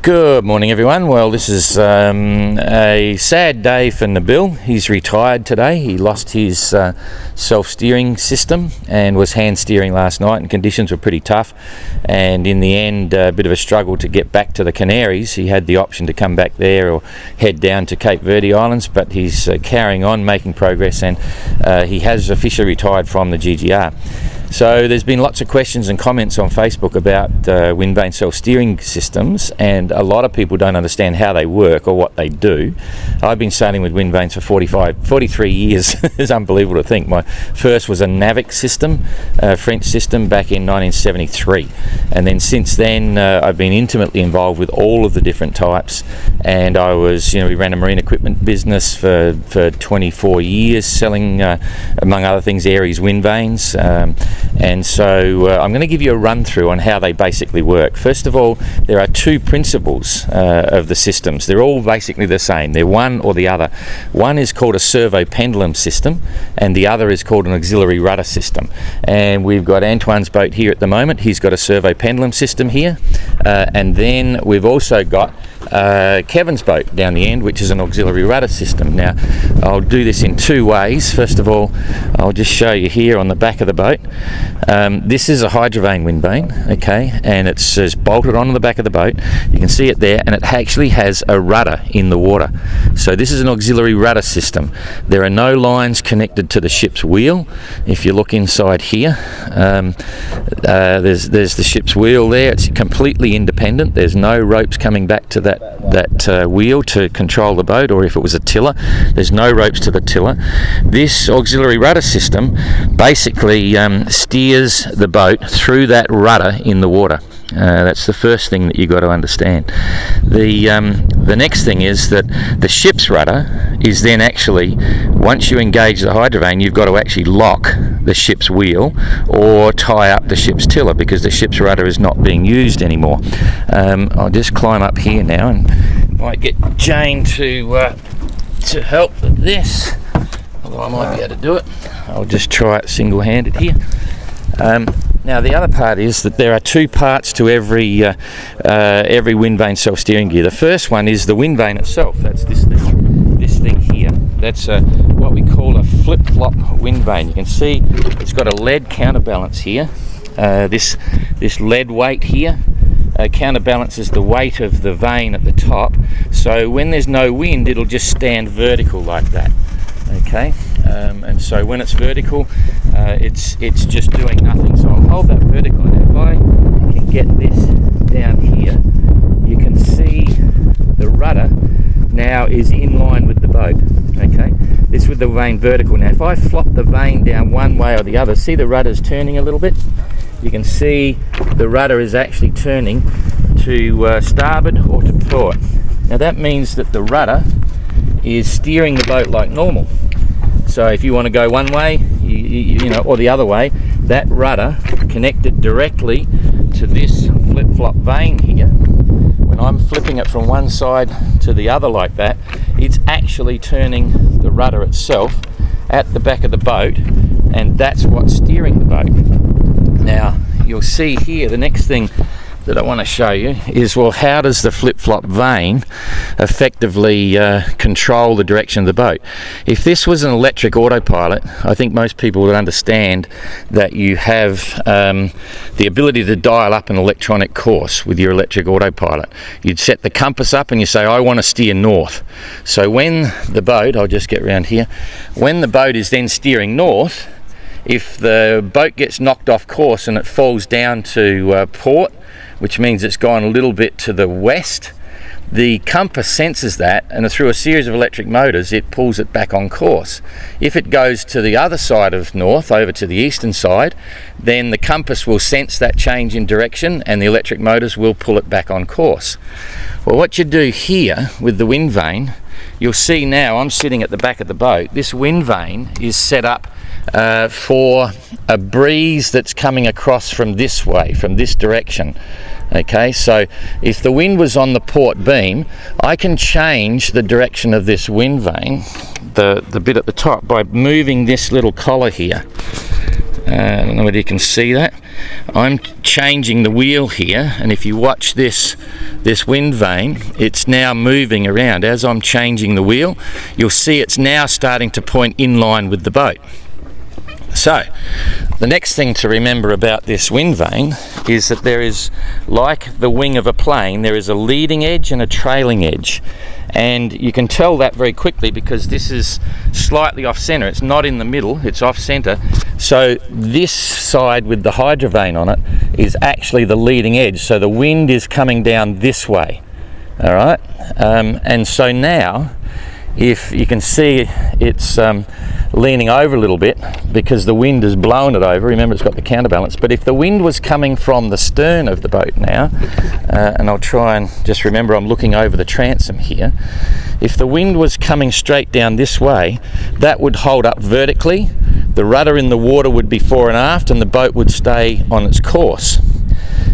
Good morning, everyone. Well, this is a sad day for Nabil. He's retired today. He lost his self-steering system and was hand steering last night, and conditions were pretty tough, and in the end a bit of a struggle to get back to the Canaries. He had the option to come back there or head down to Cape Verde Islands, but he's carrying on, making progress, and he has officially retired from the GGR. So there's been lots of questions and comments on Facebook about Windvane self-steering systems, and a lot of people don't understand how they work or what they do. I've been sailing with Windvanes for 43 years. It's unbelievable to think. My first was a Navic system, a French system, back in 1973, and then since then I've been intimately involved with all of the different types. And I was, we ran a marine equipment business for 24 years, selling among other things Aries Windvanes. And so I'm going to give you a run through on how they basically work. First of all, there are two principles of the systems. They're all basically the same. They're one or the other. One is called a servo-pendulum system, and the other is called an auxiliary rudder system. And we've got Antoine's boat here at the moment. He's got a servo-pendulum system here. And then we've also got Kevin's boat down the end, which is an auxiliary rudder system. Now, I'll do this in two ways. First of all, I'll just show you here on the back of the boat. This is a Hydrovane windvane, okay, and it's just bolted onto the back of the boat. You can see it there, and it actually has a rudder in the water. So this is an auxiliary rudder system. There are no lines connected to the ship's wheel. If you look inside here, there's the ship's wheel there. It's completely independent. There's no ropes coming back to that wheel to control the boat, or if it was a tiller, there's no ropes to the tiller. This auxiliary rudder system basically steers the boat through that rudder in the water. That's the first thing that you've got to understand. The next thing is that the ship's rudder is then actually, once you engage the Hydrovane, you've got to actually lock the ship's wheel or tie up the ship's tiller, because the ship's rudder is not being used anymore. I'll just climb up here now and might get Jane to help with this, although I might be able to do it. I'll just try it single-handed here. Now the other part is that there are two parts to every Windvane self-steering gear. The first one is the Windvane itself. That's this thing here. That's what we call a flip-flop Windvane. You can see it's got a lead counterbalance here. This lead weight here counterbalances the weight of the vane at the top. So when there's no wind, it'll just stand vertical like that. Okay, and so when it's vertical, it's just doing nothing. So I'll hold that vertical, and if I can get this down here, you can see the rudder now is in line with the boat. Okay, this with the vane vertical. Now if I flop the vane down one way or the other, see the rudder's turning a little bit? You can see the rudder is actually turning to starboard or to port. Now that means that the rudder is steering the boat like normal. So if you want to go one way, or the other way, that rudder connected directly to this flip-flop vane here, when I'm flipping it from one side to the other like that, it's actually turning the rudder itself at the back of the boat, and that's what's steering the boat. Now you'll see here, the next thing that I want to show you is, well, how does the flip-flop vane effectively control the direction of the boat? If this was an electric autopilot, I think most people would understand that you have the ability to dial up an electronic course with your electric autopilot. You'd set the compass up and you say, I want to steer north. So when the boat, I'll just get around here, when the boat is then steering north, if the boat gets knocked off course and it falls down to port, which means it's gone a little bit to the west, the compass senses that, and through a series of electric motors it pulls it back on course. If it goes to the other side of north, over to the eastern side, then the compass will sense that change in direction and the electric motors will pull it back on course. Well, what you do here with the Windvane, you'll see now I'm sitting at the back of the boat. This Windvane is set up for a breeze that's coming across from this way, from this direction. Okay, so if the wind was on the port beam, I can change the direction of this Windvane, the bit at the top, by moving this little collar here. I don't know whether you can see that. I'm changing the wheel here, and if you watch this this wind vane, it's now moving around. As I'm changing the wheel, you'll see it's now starting to point in line with the boat. So the next thing to remember about this wind vane is that there is, like the wing of a plane, there is a leading edge and a trailing edge, and you can tell that very quickly because this is slightly off center. It's not in the middle, it's off center. So this side with the Hydrovane on it is actually the leading edge, so the wind is coming down this way. All right, and so now if you can see, it's leaning over a little bit because the wind has blown it over. Remember, it's got the counterbalance. But if the wind was coming from the stern of the boat now, and I'll try and just remember I'm looking over the transom here, if the wind was coming straight down this way, that would hold up vertically, the rudder in the water would be fore and aft, and the boat would stay on its course.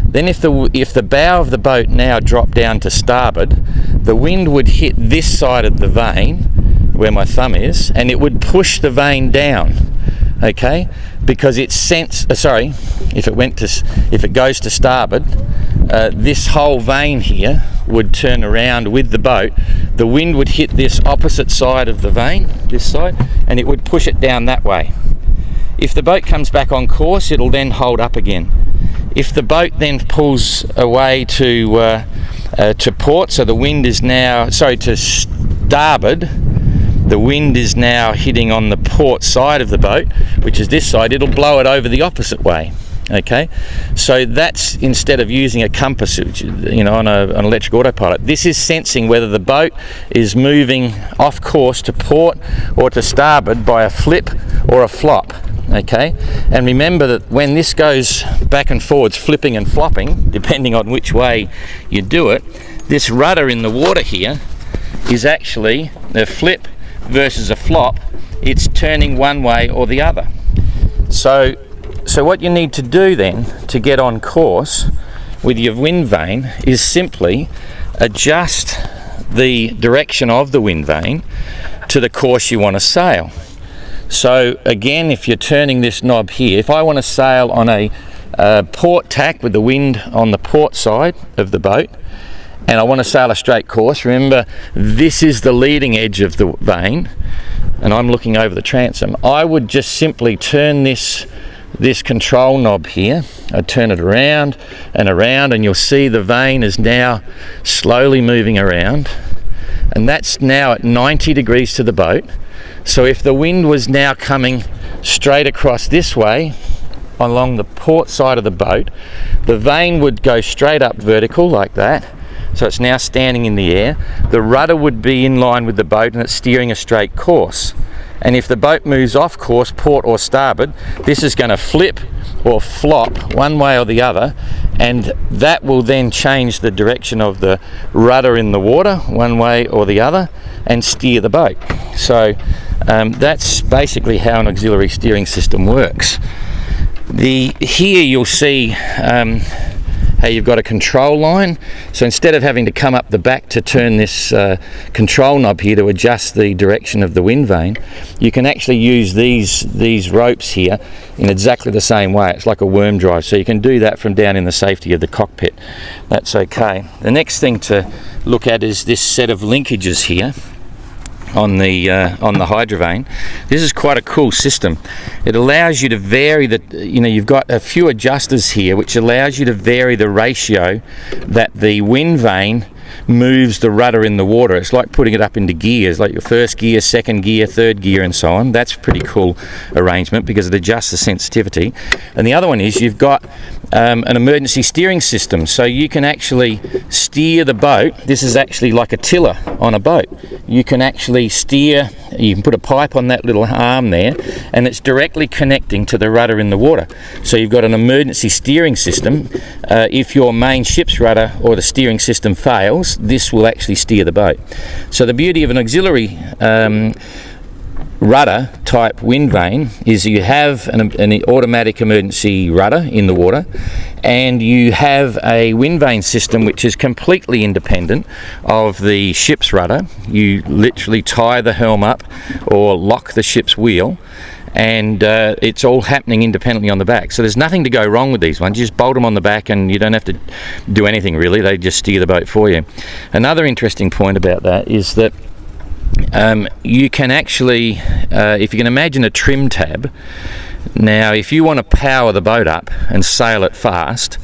Then if the bow of the boat now dropped down to starboard, the wind would hit this side of the vane, where my thumb is, and it would push the vane down, okay? Because if it goes to starboard, this whole vane here would turn around with the boat. The wind would hit this opposite side of the vane, this side, and it would push it down that way. If the boat comes back on course, it'll then hold up again. If the boat then pulls away to port, so the wind is now, to starboard, the wind is now hitting on the port side of the boat, which is this side, it'll blow it over the opposite way. Okay, so that's, instead of using a compass, on an electric autopilot, this is sensing whether the boat is moving off course to port or to starboard by a flip or a flop. Okay, and remember that when this goes back and forwards, flipping and flopping, depending on which way you do it, this rudder in the water here is actually a flip versus a flop. It's turning one way or the other. So what you need to do then to get on course with your wind vane is simply adjust the direction of the wind vane to the course you want to sail. So again, if you're turning this knob here, if I want to sail on a port tack with the wind on the port side of the boat, and I want to sail a straight course, remember this is the leading edge of the vane, and I'm looking over the transom, I would just simply turn this control knob here. I'd turn it around and around, and you'll see the vane is now slowly moving around, and that's now at 90 degrees to the boat. So if the wind was now coming straight across this way along the port side of the boat, the vane would go straight up vertical like that. So it's now standing in the air. The rudder would be in line with the boat and it's steering a straight course. And if the boat moves off course, port or starboard, this is going to flip or flop one way or the other, and that will then change the direction of the rudder in the water one way or the other and steer the boat. So that's basically how an auxiliary steering system works. Here you'll see how you've got a control line. So instead of having to come up the back to turn this control knob here to adjust the direction of the wind vane, you can actually use these ropes here in exactly the same way. It's like a worm drive, so you can do that from down in the safety of the cockpit. That's okay. The next thing to look at is this set of linkages here on the Hydrovane. This is quite a cool system. It allows you to vary you've got a few adjusters here which allows you to vary the ratio that the wind vane moves the rudder in the water. It's like putting it up into gears, like your first gear, second gear, third gear, and so on. That's a pretty cool arrangement because it adjusts the sensitivity. And the other one is you've got an emergency steering system, so you can actually steer the boat. This is actually like a tiller on a boat. You can actually steer, you can put a pipe on that little arm there, and it's directly connecting to the rudder in the water. So you've got an emergency steering system. If your main ship's rudder or the steering system fails, this will actually steer the boat. So the beauty of an auxiliary rudder type wind vane is you have an automatic emergency rudder in the water, and you have a wind vane system which is completely independent of the ship's rudder. You literally tie the helm up or lock the ship's wheel, and it's all happening independently on the back. So there's nothing to go wrong with these ones. You just bolt them on the back and you don't have to do anything really. They just steer the boat for you. Another interesting point about that is that you can actually, if you can imagine a trim tab, now if you want to power the boat up and sail it fast,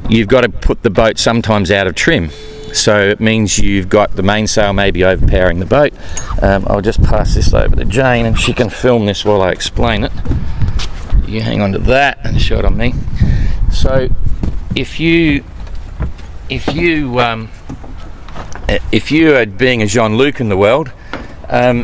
you've got to put the boat sometimes out of trim. So it means you've got the mainsail maybe overpowering the boat. I'll just pass this over to Jane and she can film this while I explain it. You hang on to that and show it on me. So if you are being a Jean-Luc in the world,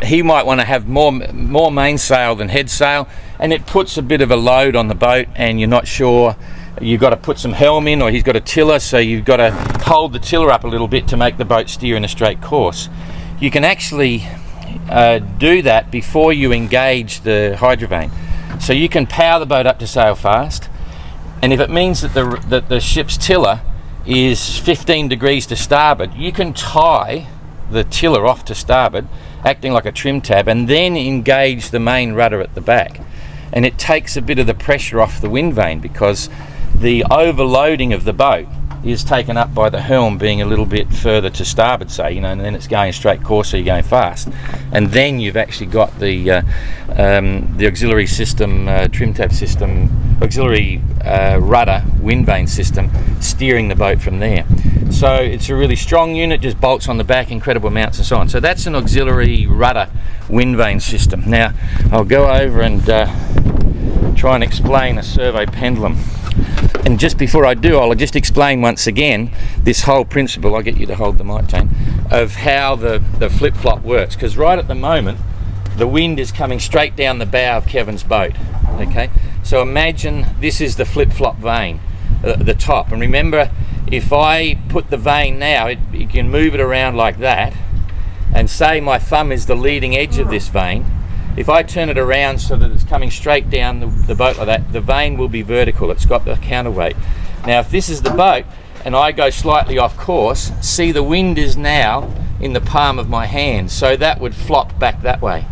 he might want to have more mainsail than headsail, and it puts a bit of a load on the boat, and you're not sure. You've got to put some helm in, or he's got a tiller, so you've got to hold the tiller up a little bit to make the boat steer in a straight course. You can actually do that before you engage the Hydrovane. So you can power the boat up to sail fast, and if it means that the ship's tiller is 15 degrees to starboard, you can tie the tiller off to starboard, acting like a trim tab, and then engage the main rudder at the back. And it takes a bit of the pressure off the wind vane, because the overloading of the boat is taken up by the helm being a little bit further to starboard, say, and then it's going straight course, so you're going fast. And then you've actually got the auxiliary system, trim tab system, auxiliary rudder, wind vane system, steering the boat from there. So it's a really strong unit, just bolts on the back, incredible mounts and so on. So that's an auxiliary rudder wind vane system. Now I'll go over and try and explain a servo-pendulum. And just before I do, I'll just explain once again this whole principle. I'll get you to hold the mic, Jane, of how the flip-flop works. Because right at the moment, the wind is coming straight down the bow of Kevin's boat. Okay, so imagine this is the flip-flop vane, the top. And remember, if I put the vane now, you can move it around like that, and say my thumb is the leading edge of this vane. If I turn it around so that it's coming straight down the boat like that, the vane will be vertical. It's got the counterweight. Now if this is the boat and I go slightly off course, see the wind is now in the palm of my hand, so that would flop back that way.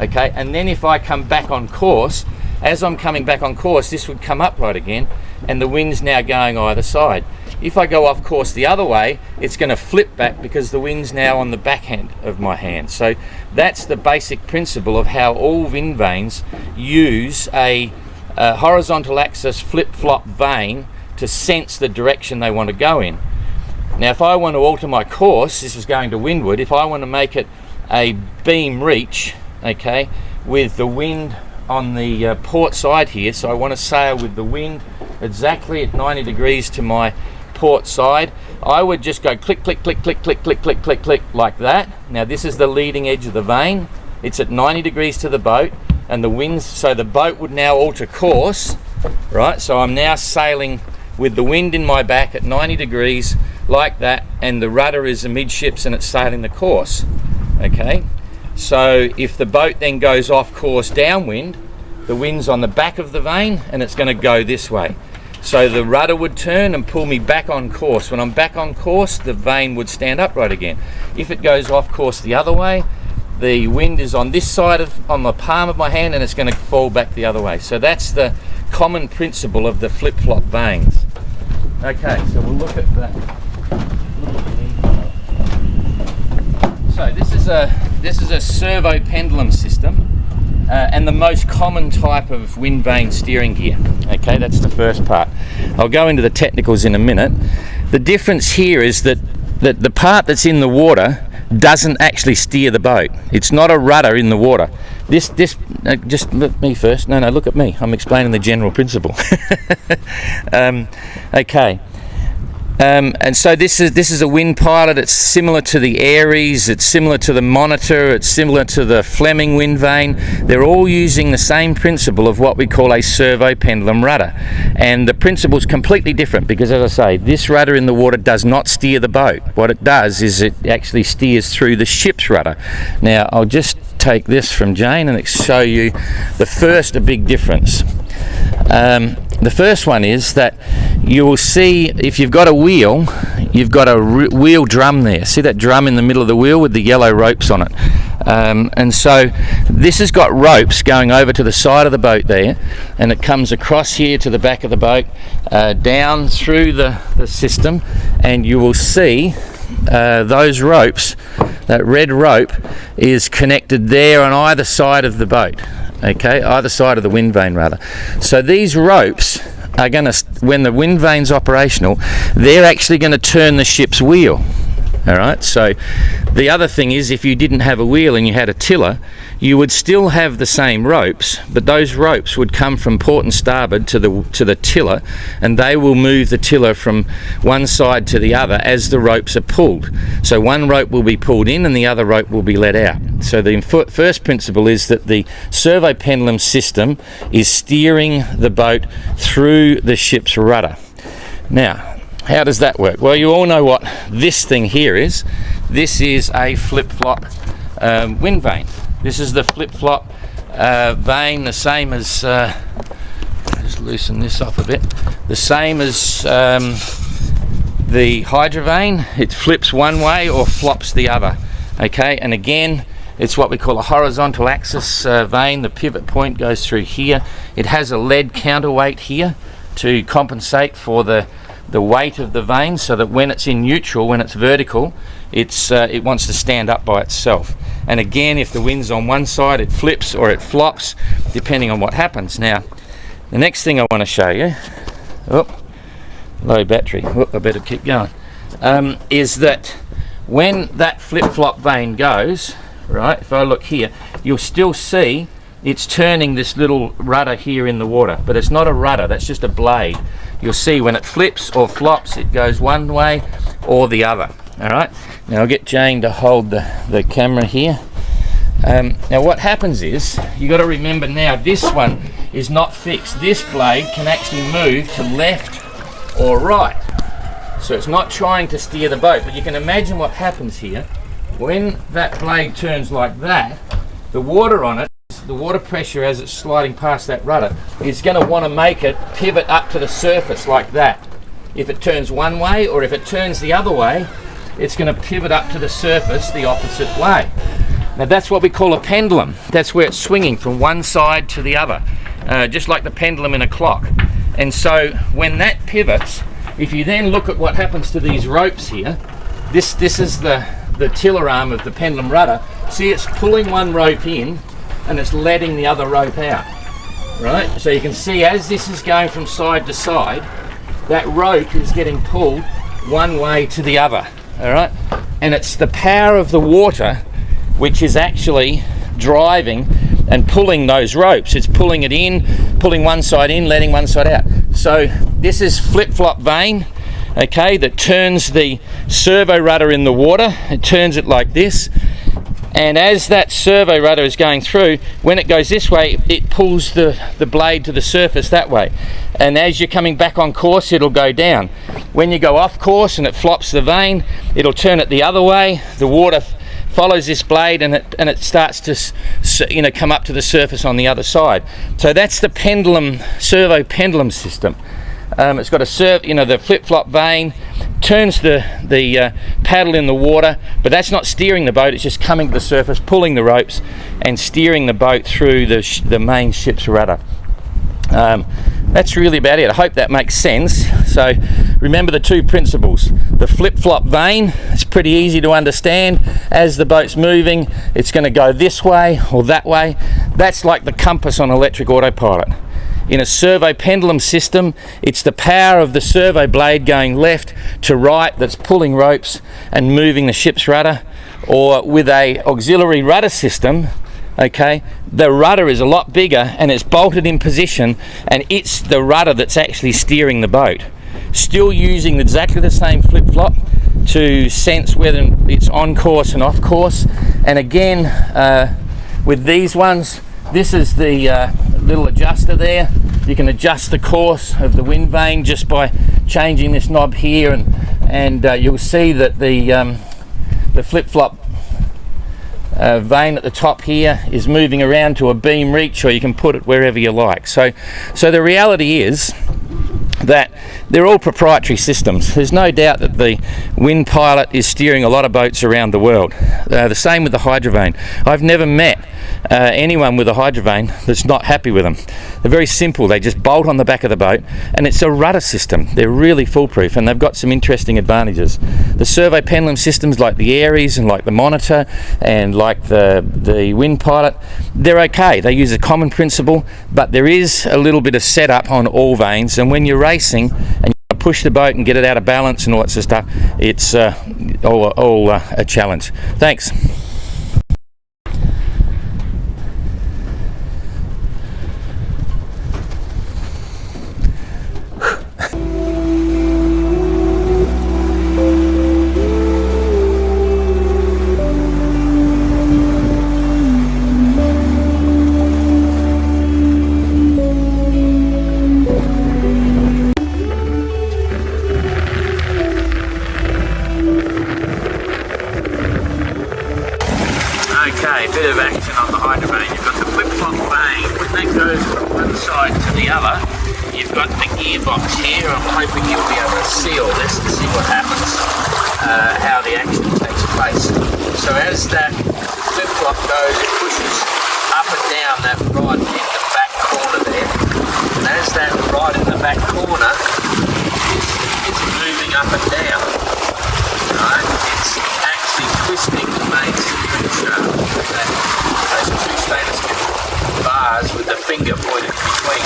Okay, and then if I come back on course, as I'm coming back on course, this would come upright again, and the wind's now going either side. If I go off course the other way, it's going to flip back because the wind's now on the backhand of my hand. So that's the basic principle of how all wind vanes use a horizontal axis flip-flop vane to sense the direction they want to go in. Now if I want to alter my course, this is going to windward, if I want to make it a beam reach, okay, with the wind on the port side here, so I want to sail with the wind exactly at 90 degrees to my port side, I would just go click, click, click, click, click, click, click, click, click, like that. Now this is the leading edge of the vane. It's at 90 degrees to the boat, and the winds, so the boat would now alter course, right? So I'm now sailing with the wind in my back at 90 degrees like that, and the rudder is amidships and it's sailing the course. Okay, so if the boat then goes off course downwind, the wind's on the back of the vane and it's going to go this way. So the rudder would turn and pull me back on course. When I'm back on course, the vane would stand upright again. If it goes off course the other way, the wind is on this side on the palm of my hand and it's going to fall back the other way. So that's the common principle of the flip-flop vanes. Okay, so we'll look at that. So this is a servo-pendulum system. And the most common type of wind vane steering gear. Okay, that's the first part. I'll go into the technicals in a minute. The difference here is that the part that's in the water doesn't actually steer the boat. It's not a rudder in the water. This just look at me first. No, look at me. I'm explaining the general principle. Okay. And so this is a wind pilot. It's similar to the Aries, it's similar to the Monitor, it's similar to the Fleming wind vane. They're all using the same principle of what we call a servo-pendulum rudder. And the principle is completely different because, as I say, this rudder in the water does not steer the boat. What it does is it actually steers through the ship's rudder. Now I'll just take this from Jane and show you a big difference. The first one is that you will see, if you've got a wheel, you've got a wheel drum there. See that drum in the middle of the wheel with the yellow ropes on it? And so this has got ropes going over to the side of the boat there, and it comes across here to the back of the boat, down through the system, and you will see those ropes. That red rope is connected there on either side of the boat, okay, either side of the wind vane rather. So these ropes are going to, when the wind vane's operational, they're actually going to turn the ship's wheel. Alright, so the other thing is, if you didn't have a wheel and you had a tiller, you would still have the same ropes, but those ropes would come from port and starboard to the tiller, and they will move the tiller from one side to the other as the ropes are pulled. So one rope will be pulled in and the other rope will be let out. So the first principle is that the servo-pendulum system is steering the boat through the ship's rudder. Now, how does that work? Well, you all know what this thing here is. This is a flip-flop wind vane. This is the flip-flop vane, the same as, just loosen this off a bit, the same as the Hydrovane. It flips one way or flops the other. Okay, and again, it's what we call a horizontal axis vane. The pivot point goes through here. It has a lead counterweight here to compensate for the weight of the vane, so that when it's in neutral, when it's vertical, it wants to stand up by itself. And again, if the wind's on one side, it flips or it flops, depending on what happens. Now, the next thing I want to show you, low battery, I better keep going, is that when that flip-flop vane goes, right, if I look here, you'll still see it's turning this little rudder here in the water, but it's not a rudder, that's just a blade. You'll see when it flips or flops, it goes one way or the other. All right, now I'll get Jane to hold the camera here. Now what happens is, you got to remember now, this one is not fixed. This blade can actually move to left or right, so it's not trying to steer the boat. But you can imagine what happens here when that blade turns like that. The water on it, the water pressure as it's sliding past that rudder, is going to want to make it pivot up to the surface like that. If it turns one way, or if it turns the other way, it's going to pivot up to the surface the opposite way. Now that's what we call a pendulum. That's where it's swinging from one side to the other, just like the pendulum in a clock. And so when that pivots, if you then look at what happens to these ropes here, this is the tiller arm of the pendulum rudder. See, it's pulling one rope in and it's letting the other rope out, right? So you can see as this is going from side to side, that rope is getting pulled one way to the other, all right? And it's the power of the water which is actually driving and pulling those ropes. It's pulling it in, pulling one side in, letting one side out. So this is flip-flop vane, okay, that turns the servo rudder in the water. It turns it like this. And as that servo rudder is going through, when it goes this way, it pulls the blade to the surface that way. And as you're coming back on course, it'll go down. When you go off course and it flops the vane, it'll turn it the other way. The water follows this blade and it starts to come up to the surface on the other side. So that's the pendulum, servo-pendulum system. It's got the flip-flop vane, turns the paddle in the water, but that's not steering the boat, it's just coming to the surface, pulling the ropes and steering the boat through the main ship's rudder. That's really about it. I hope that makes sense. So remember the two principles. The flip-flop vane, it's pretty easy to understand. As the boat's moving, it's going to go this way or that way. That's like the compass on electric autopilot. In a servo-pendulum system, it's the power of the servo blade going left to right that's pulling ropes and moving the ship's rudder. Or with a auxiliary rudder system, okay, the rudder is a lot bigger and it's bolted in position, and it's the rudder that's actually steering the boat. Still using exactly the same flip-flop to sense whether it's on course and off course. And again, with these ones, this is the little adjuster there. You can adjust the course of the wind vane just by changing this knob here, and you'll see that the flip-flop vane at the top here is moving around to a beam reach, or you can put it wherever you like. So the reality is that they're all proprietary systems. There's no doubt that the Wind Pilot is steering a lot of boats around the world. The same with the Hydrovane. I've never met anyone with a Hydrovane that's not happy with them. They're very simple. They just bolt on the back of the boat, and it's a rudder system. They're really foolproof, and they've got some interesting advantages. The servo-pendulum systems like the Aries and like the Monitor and like the Wind Pilot, they're okay. They use a common principle, but there is a little bit of setup on all vanes, and when you're racing and you push the boat and get it out of balance and all that sort of stuff, it's all a challenge. Thanks. Okay, a bit of action on the Hydrovane. You've got the flip-flop vane. When that goes from one side to the other, you've got the gearbox here. I'm hoping you'll be able to see all this to see what happens, how the action takes place. So as that flip-flop goes, it pushes up and down that rod in the back corner there. And as that rod in the back corner is moving up and down, right, it's actually twisting the main steering shaft. Those two stainless steel bars with the finger pointed between.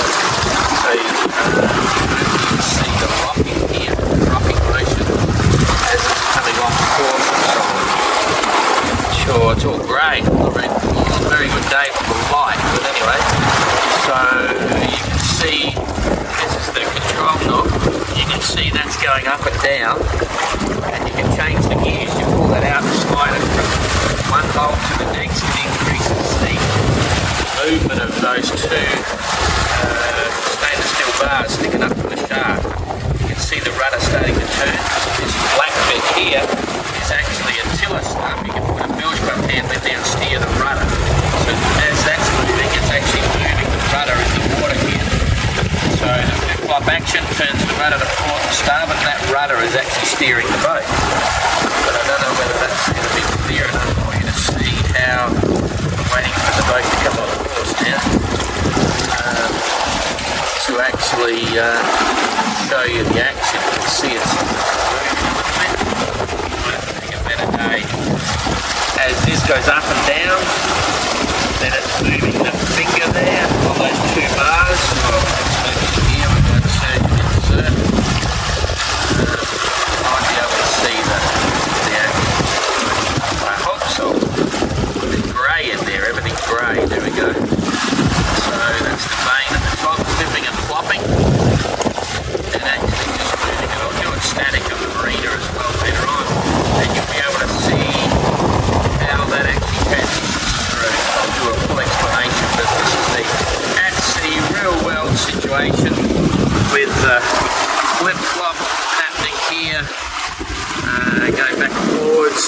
So you can see the rocking here, the rocking motion as it's coming off course and so on. Sure, it's all great. It's a very good day for the light, but anyway. So you can see this is the control knob. You can see that's going up and down, and you can change the gears. You pull that out and slide it from one hole to the next. It increases the movement of those two stainless steel bars sticking up from the shaft. You can see the rudder starting to turn. This black bit here is actually a tiller stump. You can put a bilge pump handle in there and steer the rudder. So as that's moving, it's actually moving the rudder in the water here. So the flip-flop action turns the rudder to port and starboard, and that rudder is actually steering the boat. But I don't know whether that's going to be clear enough for you to see how I'm waiting for the boat to come off course now to actually show you the action. You can see it's moving a little bit. Might make a better day. As this goes up and down, then it's moving the finger there on those two bars. Here we've got surge and insert. Might be able to see the action. I hope so. It's grey in there, everything's grey. There we go. So that's the vane at the top, flipping and flopping. And actually just moving it. I'll do it static on the Marina as well later on. And you'll be able to see how that actually transitions through. I'll do a full explanation, but this is the at-sea real-world situation with flip-flop happening here. Going back and forwards.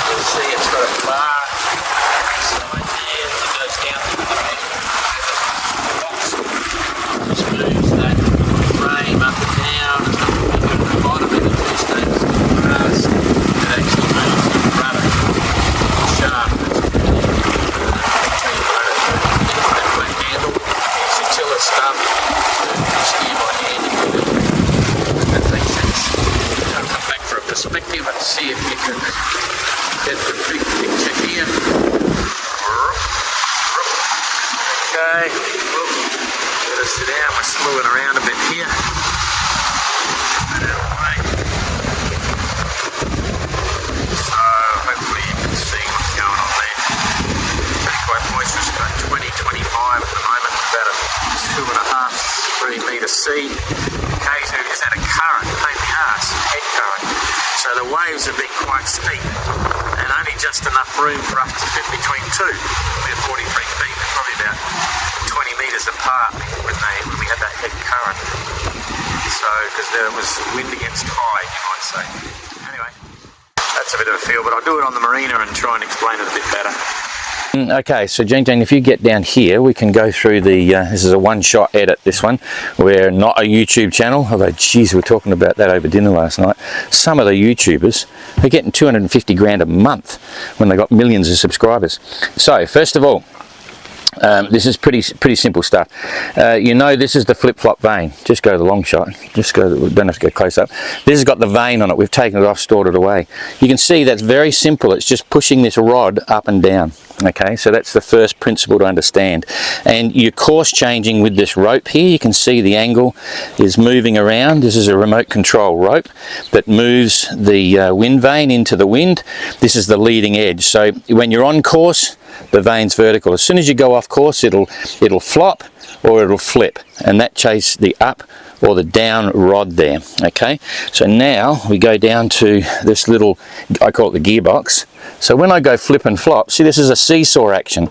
You'll see it's got a bar inside there that goes down to the box. Just moves that frame up and down. At the bottom of the two stainless steel bars, it actually moves the rudder shaft. That black handle is a tiller stump. Steer by hand if you do. That makes sense. I'll come back for a perspective and see if you can get the big picture here. Okay, well, let us sit down. We're slewing around a bit here. So hopefully you can see what's going on there. Pretty quite boisterous, about 20, 25 at the moment, about a 2.5, 3 metre sea. Occasionally we just had a current, pain in the arse, head current. So the waves have been quite steep and only just enough room for us to fit between two. We're 43 feet, they're probably about 20 metres apart when we had that head current. So, because there was wind against tide, you might say. Anyway, that's a bit of a feel, but I'll do it on the Marina and try and explain it a bit better. Okay, so Jane, if you get down here, we can go through the, this is a one-shot edit, this one. We're not a YouTube channel, although, geez, we were talking about that over dinner last night. Some of the YouTubers are getting 250 grand a month when they got millions of subscribers. So, first of all, this is pretty simple stuff. You know, this is the flip-flop vane. Just go to the long shot. Just go. Don't have to go close up. This has got the vane on it. We've taken it off, stored it away. You can see that's very simple. It's just pushing this rod up and down. Okay, so that's the first principle to understand. And you're course changing with this rope here. You can see the angle is moving around. This is a remote control rope that moves the wind vane into the wind. This is the leading edge. So when you're on course, the vane's vertical. As soon as you go off course, it'll flop or it'll flip, and that chases the up or the down rod there. Okay, so now we go down to this little, I call it the gearbox. So when I go flip and flop, see, this is a seesaw action.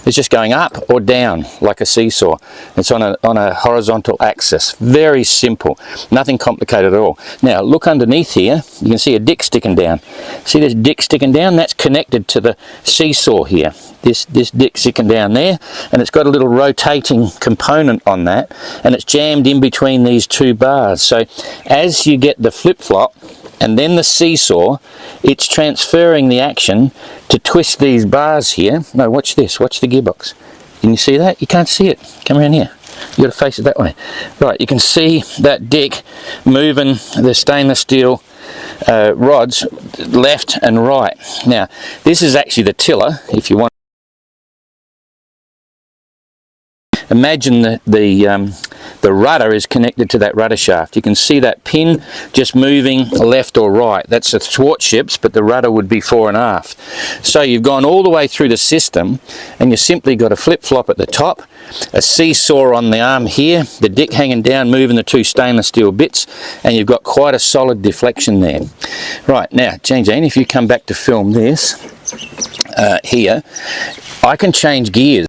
It's just going up or down like a seesaw. It's on a horizontal axis. Very simple, nothing complicated at all. Now look underneath here, you can see a dick sticking down. See this dick sticking down? That's connected to the seesaw here. This dick sticking down there, and it's got a little rotating component on that, and it's jammed in between these two bars. So as you get the flip-flop and then the seesaw, it's transferring the action to twist these bars here. No, watch this, watch the gearbox. Can you see that? You can't see it. Come around here. You got to face it that way. Right, you can see that dick moving the stainless steel rods left and right. Now, this is actually the tiller, if you want. Imagine the rudder is connected to that rudder shaft. You can see that pin just moving left or right. That's the thwartships, but the rudder would be fore and aft. So you've gone all the way through the system, and you simply got a flip-flop at the top, a seesaw on the arm here, the dick hanging down, moving the two stainless steel bits, and you've got quite a solid deflection there. Right, now, Jane, if you come back to film this here, I can change gears.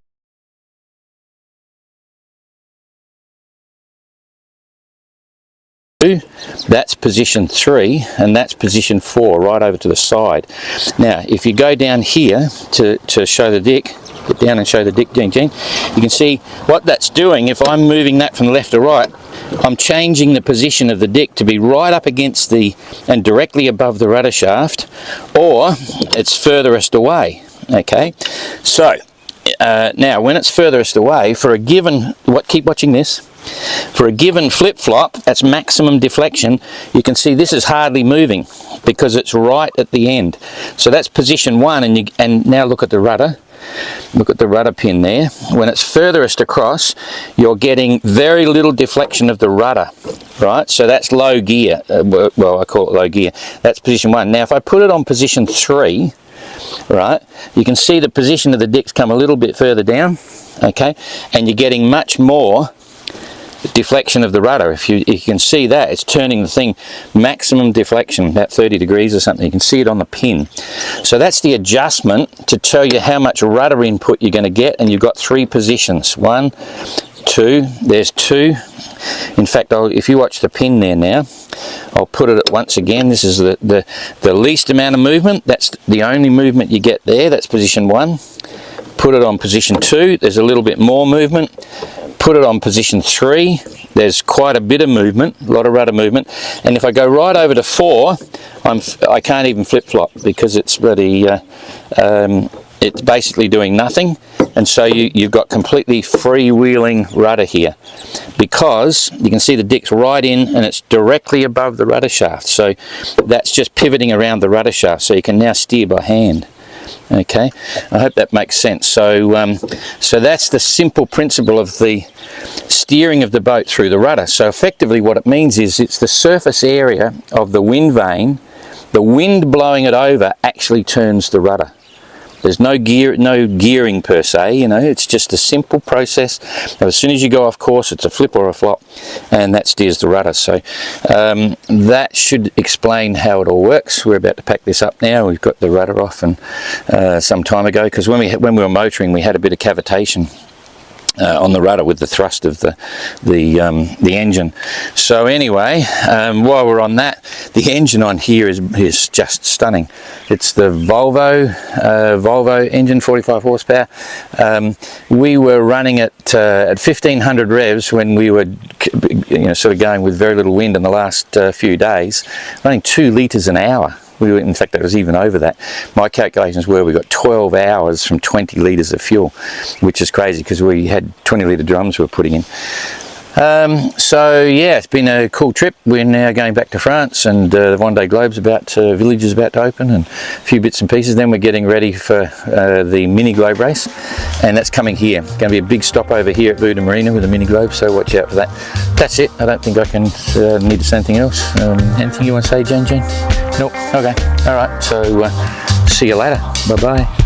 That's position 3, and that's position 4, right over to the side. Now, if you go down here to show the dick, get down and show the dick, Gene, you can see what that's doing. If I'm moving that from left to right, I'm changing the position of the dick to be right up against and directly above the rudder shaft, or it's furthest away. Okay, so now when it's furthest away, for a given, keep watching this. For a given flip-flop, that's maximum deflection, you can see this is hardly moving because it's right at the end. So that's position 1, and now look at the rudder. Look at the rudder pin there. When it's furthest across, you're getting very little deflection of the rudder, right? So that's low gear. Well, I call it low gear. That's position 1. Now, if I put it on position 3, right, you can see the position of the dicks come a little bit further down, okay, and you're getting much more deflection of the rudder. If you can see that, it's turning the thing maximum deflection, about 30 degrees or something. You can see it on the pin. So that's the adjustment to tell you how much rudder input you're going to get, and you've got 3 positions. 1, 2, there's 2. In fact, if you watch the pin there now, I'll put it at once again. This is the least amount of movement. That's the only movement you get there. That's position 1. Put it on position 2, there's a little bit more movement. Put it on position 3, there's quite a bit of movement, a lot of rudder movement. And if I go right over to 4, I can't even flip-flop because it's really, it's basically doing nothing. And so you've got completely freewheeling rudder here, because you can see the dick's right in and it's directly above the rudder shaft. So that's just pivoting around the rudder shaft, so you can now steer by hand. Okay, I hope that makes sense. So so that's the simple principle of the steering of the boat through the rudder. So effectively what it means is it's the surface area of the wind vane. The wind blowing it over actually turns the rudder. There's no gearing per se, you know, it's just a simple process. As soon as you go off course, it's a flip or a flop, and that steers the rudder. So that should explain how it all works. We're about to pack this up now. We've got the rudder off, and some time ago, because when we were motoring, we had a bit of cavitation on the rudder with the thrust of the engine. So anyway, while we're on that, the engine on here is just stunning. It's the Volvo engine, 45 horsepower. We were running at 1500 revs when we were sort of going with very little wind in the last few days, running 2 litres an hour. In fact, that was even over that. My calculations were we got 12 hours from 20 litres of fuel, which is crazy because we had 20 litre drums we were putting in. So yeah, it's been a cool trip. We're now going back to France, and the Vendée Globe's village is about to open, and a few bits and pieces. Then we're getting ready for the mini globe race, and that's coming here. Going to be a big stop over here at Buda Marina with the mini globe, so watch out for that. That's it. I don't think I can need to say anything else. Anything you want to say, Jane? Nope. Okay. All right. So see you later. Bye bye.